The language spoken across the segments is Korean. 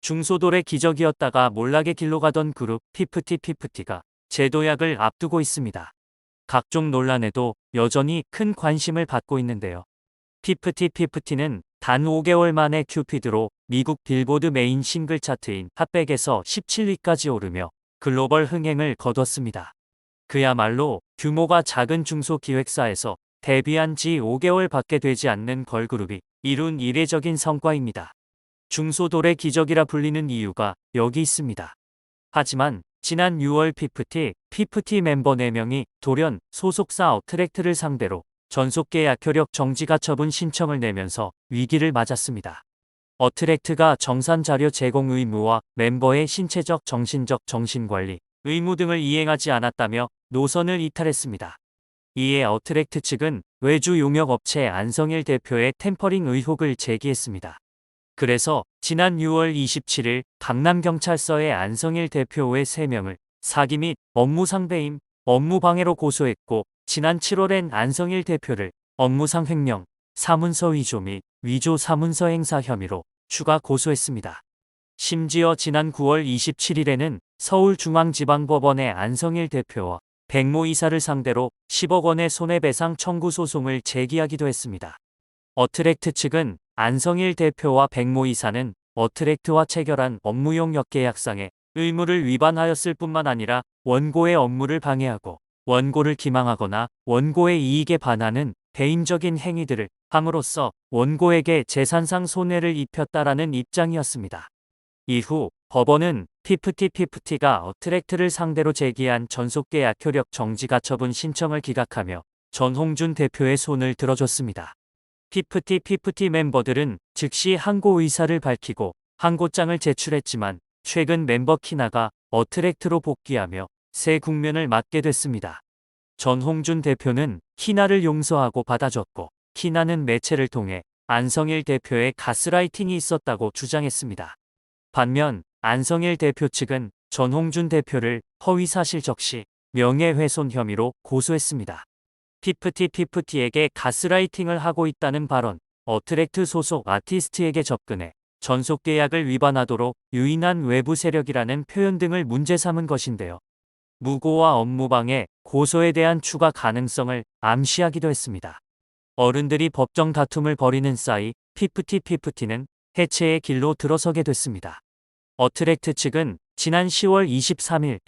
중소돌의 기적이었다가 몰락의 길로 가던 그룹 피프티피프티가 재도약을 앞두고 있습니다. 각종 논란에도 여전히 큰 관심을 받고 있는데요. 피프티피프티는 단 5개월 만에 큐피드로 미국 빌보드 메인 싱글 차트인 핫백에서 17위까지 오르며 글로벌 흥행을 거뒀습니다. 그야말로 규모가 작은 중소기획사에서 데뷔한 지 5개월 밖에 되지 않는 걸그룹이 이룬 이례적인 성과입니다. 중소돌의 기적이라 불리는 이유가 여기 있습니다. 하지만 지난 6월 피프티 멤버 4명이 돌연 소속사 어트랙트를 상대로 전속계약 효력 정지 가처분 신청을 내면서 위기를 맞았습니다. 어트랙트가 정산 자료 제공 의무와 멤버의 신체적 정신적 정신관리 의무 등을 이행하지 않았다며 노선을 이탈했습니다. 이에 어트랙트 측은 외주 용역업체 안성일 대표의 템퍼링 의혹을 제기했습니다. 그래서 지난 6월 27일 강남경찰서에 안성일 대표 외 3명을 사기 및 업무상배임, 업무방해로 고소했고 지난 7월엔 안성일 대표를 업무상 횡령, 사문서 위조 및 위조 사문서 행사 혐의로 추가 고소했습니다. 심지어 지난 9월 27일에는 서울중앙지방법원의 안성일 대표와 백모 이사를 상대로 10억 원의 손해배상 청구 소송을 제기하기도 했습니다. 어트랙트 측은 안성일 대표와 백모 이사는 어트랙트와 체결한 업무용 역계약상의 의무를 위반하였을 뿐만 아니라 원고의 업무를 방해하고 원고를 기망하거나 원고의 이익에 반하는 배임적인 행위들을 함으로써 원고에게 재산상 손해를 입혔다라는 입장이었습니다. 이후 법원은 피프티가 어트랙트를 상대로 제기한 전속계약 효력 정지 가처분 신청을 기각하며 전홍준 대표의 손을 들어줬습니다. 피프티 멤버들은 즉시 항고 의사를 밝히고 항고장을 제출했지만 최근 멤버 키나가 어트랙트로 복귀하며 새 국면을 맞게 됐습니다. 전홍준 대표는 키나를 용서하고 받아줬고 키나는 매체를 통해 안성일 대표의 가스라이팅이 있었다고 주장했습니다. 반면 안성일 대표 측은 전홍준 대표를 허위사실 적시, 명예훼손 혐의로 고소했습니다. 피프티에게 가스라이팅을 하고 있다는 발언, 어트랙트 소속 아티스트에게 접근해 전속계약을 위반하도록 유인한 외부 세력이라는 표현 등을 문제 삼은 것인데요. 무고와 업무방해, 고소에 대한 추가 가능성을 암시하기도 했습니다. 어른들이 법정 다툼을 벌이는 사이 피프티는 해체의 길로 들어서게 됐습니다. 어트랙트 측은 지난 10월 23일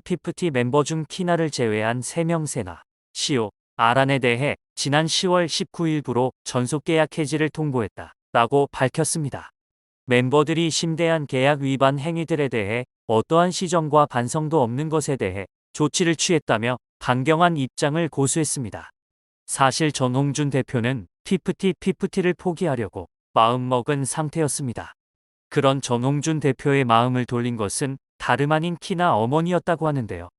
피프티 멤버 중 키나를 제외한 3명 세나, 시오, 아란에 대해 지난 10월 19일부로 전속계약 해지를 통보했다라고 밝혔습니다. 멤버들이 심대한 계약 위반 행위들에 대해 어떠한 시정과 반성도 없는 것에 대해 조치를 취했다며 강경한 입장을 고수했습니다. 사실 전홍준 대표는 피프티를 포기하려고 마음먹은 상태였습니다. 그런 전홍준 대표의 마음을 돌린 것은 다름 아닌 키나 어머니였다고 하는데요.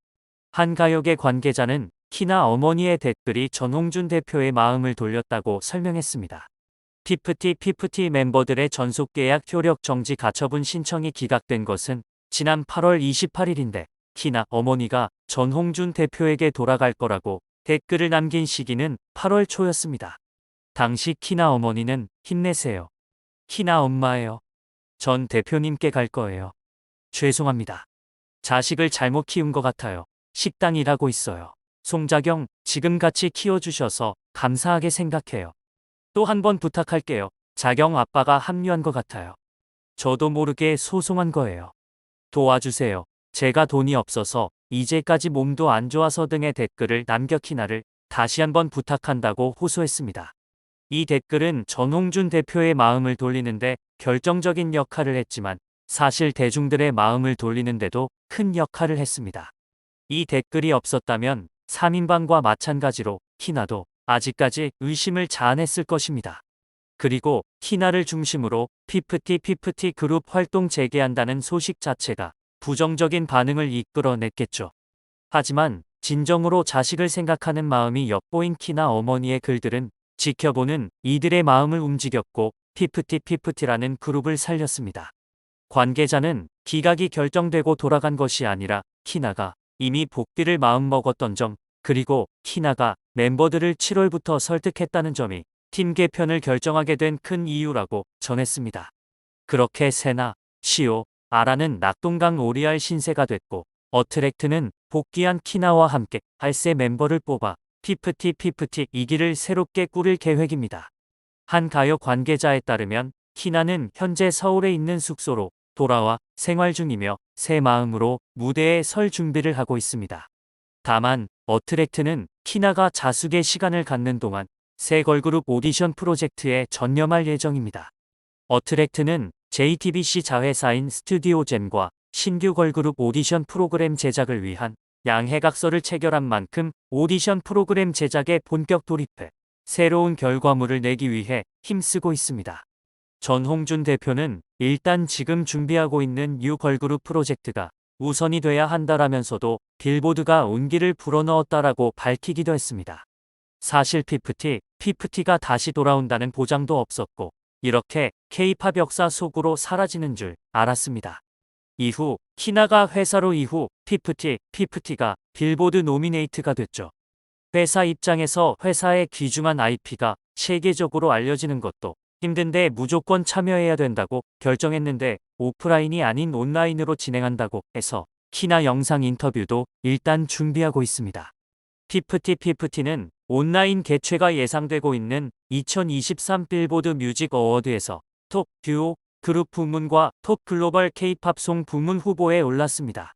한 가요계 관계자는 키나 어머니의 댓글이 전홍준 대표의 마음을 돌렸다고 설명했습니다. 피프티 멤버들의 전속계약 효력 정지 가처분 신청이 기각된 것은 지난 8월 28일인데 키나 어머니가 전홍준 대표에게 돌아갈 거라고 댓글을 남긴 시기는 8월 초였습니다. 당시 키나 어머니는 힘내세요. 키나 엄마예요. 전 대표님께 갈 거예요. 죄송합니다. 자식을 잘못 키운 것 같아요. 식당 일하고 있어요. 송자경, 지금 같이 키워주셔서 감사하게 생각해요. 또 한 번 부탁할게요. 자경 아빠가 합류한 것 같아요. 저도 모르게 소송한 거예요. 도와주세요. 제가 돈이 없어서 이제까지 몸도 안 좋아서 등의 댓글을 남겨 키나를 다시 한번 부탁한다고 호소했습니다. 이 댓글은 전홍준 대표의 마음을 돌리는데 결정적인 역할을 했지만 사실 대중들의 마음을 돌리는데도 큰 역할을 했습니다. 이 댓글이 없었다면 3인방과 마찬가지로 키나도 아직까지 의심을 자아냈을 것입니다. 그리고 키나를 중심으로 피프티 그룹 활동 재개한다는 소식 자체가 부정적인 반응을 이끌어냈겠죠. 하지만 진정으로 자식을 생각하는 마음이 엿보인 키나 어머니의 글들은 지켜보는 이들의 마음을 움직였고 피프티라는 그룹을 살렸습니다. 관계자는 기각이 결정되고 돌아간 것이 아니라 키나가 이미 복귀를 마음먹었던 점, 그리고 키나가 멤버들을 7월부터 설득했다는 점이 팀 개편을 결정하게 된 큰 이유라고 전했습니다. 그렇게 세나, 시오, 아라는 낙동강 오리알 신세가 됐고 어트랙트는 복귀한 키나와 함께 8세 멤버를 뽑아 피프티 2기를 새롭게 꾸릴 계획입니다. 한 가요 관계자에 따르면 키나는 현재 서울에 있는 숙소로 돌아와 생활 중이며 새 마음으로 무대에 설 준비를 하고 있습니다. 다만 어트랙트는 키나가 자숙의 시간을 갖는 동안 새 걸그룹 오디션 프로젝트에 전념할 예정입니다. 어트랙트는 JTBC 자회사인 스튜디오잼과 신규 걸그룹 오디션 프로그램 제작을 위한 양해각서를 체결한 만큼 오디션 프로그램 제작에 본격 돌입해 새로운 결과물을 내기 위해 힘쓰고 있습니다. 전홍준 대표는 일단 지금 준비하고 있는 뉴 걸그룹 프로젝트가 우선이 돼야 한다라면서도 빌보드가 온기를 불어넣었다라고 밝히기도 했습니다. 사실 피프티가 다시 돌아온다는 보장도 없었고 이렇게 K-팝 역사 속으로 사라지는 줄 알았습니다. 이후 키나가 회사로 이후 피프티가 빌보드 노미네이트가 됐죠. 회사 입장에서 회사의 귀중한 IP가 세계적으로 알려지는 것도 힘든데 무조건 참여해야 된다고 결정했는데 오프라인이 아닌 온라인으로 진행한다고 해서 키나 영상 인터뷰도 일단 준비하고 있습니다. 피프티는 온라인 개최가 예상되고 있는 2023 빌보드 뮤직 어워드에서 톱 듀오 그룹 부문과 톱 글로벌 K-팝 송 부문 후보에 올랐습니다.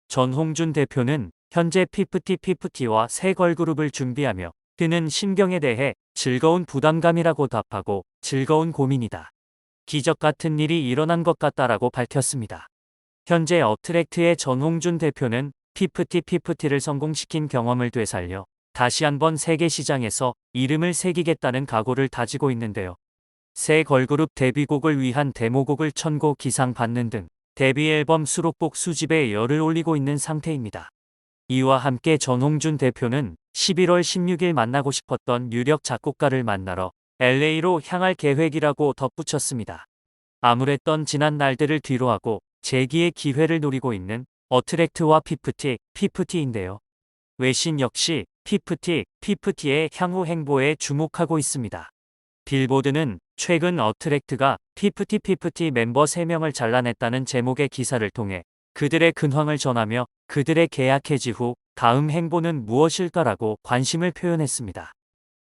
전홍준 대표는 현재 피프티와 새 걸그룹을 준비하며 드는 심경에 대해 즐거운 부담감이라고 답하고 즐거운 고민이다. 기적 같은 일이 일어난 것 같다라고 밝혔습니다. 현재 어트랙트의 전홍준 대표는 피프티를 성공시킨 경험을 되살려 다시 한번 세계 시장에서 이름을 새기겠다는 각오를 다지고 있는데요. 새 걸그룹 데뷔곡을 위한 데모곡을 천곡 이상 받는 등 데뷔 앨범 수록곡 수집에 열을 올리고 있는 상태입니다. 이와 함께 전홍준 대표는 11월 16일 만나고 싶었던 유력 작곡가를 만나러 LA로 향할 계획이라고 덧붙였습니다. 암울했던 지난 날들을 뒤로하고 재기의 기회를 노리고 있는 어트랙트와 피프티인데요. 외신 역시 피프티의 향후 행보에 주목하고 있습니다. 빌보드는 최근 어트랙트가 피프티 멤버 3명을 잘라냈다는 제목의 기사를 통해 그들의 근황을 전하며 그들의 계약 해지 후 다음 행보는 무엇일까라고 관심을 표현했습니다.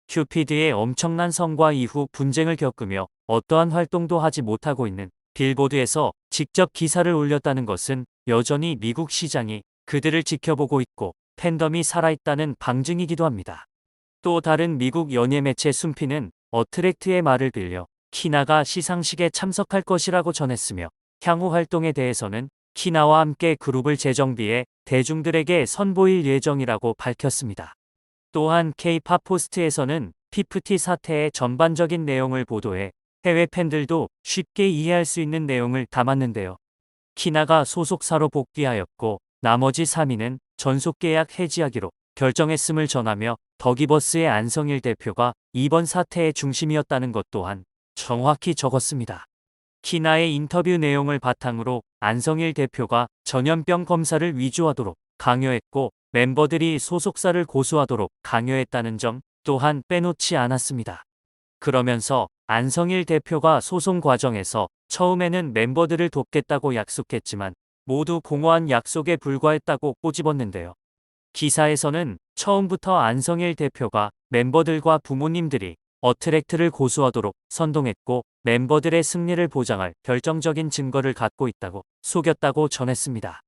큐피드의 엄청난 성과 이후 분쟁을 겪으며 어떠한 활동도 하지 못하고 있는 빌보드에서 직접 기사를 올렸다는 것은 여전히 미국 시장이 그들을 지켜보고 있고 팬덤이 살아있다는 방증이기도 합니다. 또 다른 미국 연예 매체 숨피는 어트랙트의 말을 빌려 키나가 시상식에 참석할 것이라고 전했으며 향후 활동에 대해서는 키나와 함께 그룹을 재정비해 대중들에게 선보일 예정이라고 밝혔습니다. 또한 K-팝 포스트에서는 피프티 사태의 전반적인 내용을 보도해 해외 팬들도 쉽게 이해할 수 있는 내용을 담았는데요. 키나가 소속사로 복귀하였고 나머지 3인은 전속계약 해지하기로 결정했음을 전하며 더기버스의 안성일 대표가 이번 사태의 중심이었다는 것 또한 정확히 적었습니다. 키나의 인터뷰 내용을 바탕으로 안성일 대표가 전염병 검사를 위조하도록 강요했고 멤버들이 소속사를 고소하도록 강요했다는 점 또한 빼놓지 않았습니다. 그러면서 안성일 대표가 소송 과정에서 처음에는 멤버들을 돕겠다고 약속했지만 모두 공허한 약속에 불과했다고 꼬집었는데요. 기사에서는 처음부터 안성일 대표가 멤버들과 부모님들이 어트랙트를 고소하도록 선동했고 멤버들의 승리를 보장할 결정적인 증거를 갖고 있다고 속였다고 전했습니다.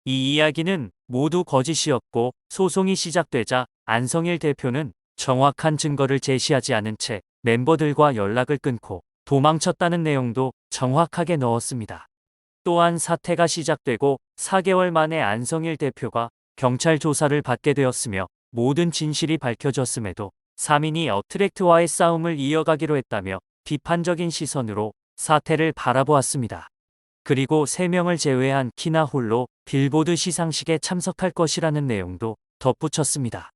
이 이야기는 모두 거짓이었고 소송이 시작되자 안성일 대표는 정확한 증거를 제시하지 않은 채 멤버들과 연락을 끊고 도망쳤다는 내용도 정확하게 넣었습니다. 또한 사태가 시작되고 4개월 만에 안성일 대표가 경찰 조사를 받게 되었으며 모든 진실이 밝혀졌음에도 3인이 어트랙트와의 싸움을 이어가기로 했다며 비판적인 시선으로 사태를 바라보았습니다. 그리고 3명을 제외한 키나 홀로 빌보드 시상식에 참석할 것이라는 내용도 덧붙였습니다.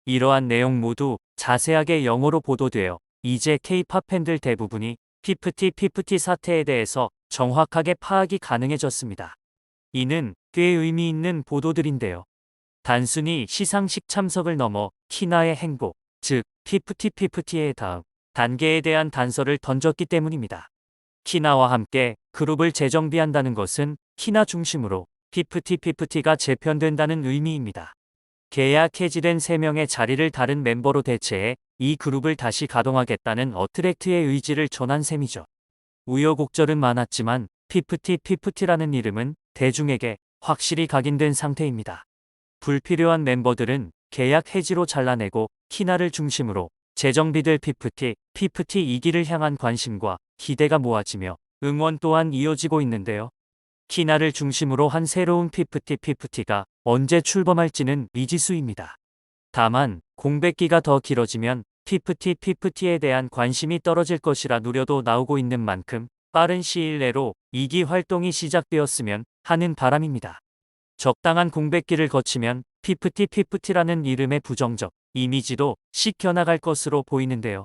이러한 내용 모두 자세하게 영어로 보도되어 이제 K-팝 팬들 대부분이 피프티 사태에 대해서 정확하게 파악이 가능해졌습니다. 이는 꽤 의미 있는 보도들인데요. 단순히 시상식 참석을 넘어 키나의 행보, 즉 피프티의 다음 단계에 대한 단서를 던졌기 때문입니다. 키나와 함께 그룹을 재정비한다는 것은 키나 중심으로 피프티피프티가 재편된다는 의미입니다. 계약 해지된 3명의 자리를 다른 멤버로 대체해 이 그룹을 다시 가동하겠다는 어트랙트의 의지를 전한 셈이죠. 우여곡절은 많았지만 피프티피프티라는 이름은 대중에게 확실히 각인된 상태입니다. 불필요한 멤버들은 계약 해지로 잘라내고 키나를 중심으로 재정비될 피프티 2기를 향한 관심과 기대가 모아지며 응원 또한 이어지고 있는데요. 키나를 중심으로 한 새로운 피프티가 언제 출범할지는 미지수입니다. 다만 공백기가 더 길어지면 피프티에 대한 관심이 떨어질 것이라 우려도 나오고 있는 만큼 빠른 시일 내로 2기 활동이 시작되었으면 하는 바람입니다. 적당한 공백기를 거치면 피프티라는 이름의 부정적 이미지도 식혀나갈 것으로 보이는데요.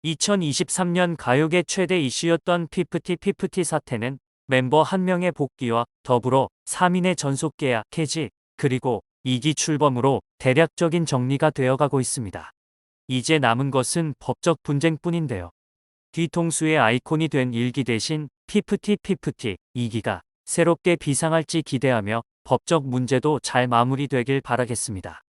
2023년 가요계 최대 이슈였던 피프티 사태는 멤버 한 명의 복귀와 더불어 3인의 전속 계약 해지 그리고 2기 출범으로 대략적인 정리가 되어가고 있습니다. 이제 남은 것은 법적 분쟁뿐인데요. 뒤통수의 아이콘이 된 1기 대신 피프티 2기가 새롭게 비상할지 기대하며 법적 문제도 잘 마무리되길 바라겠습니다.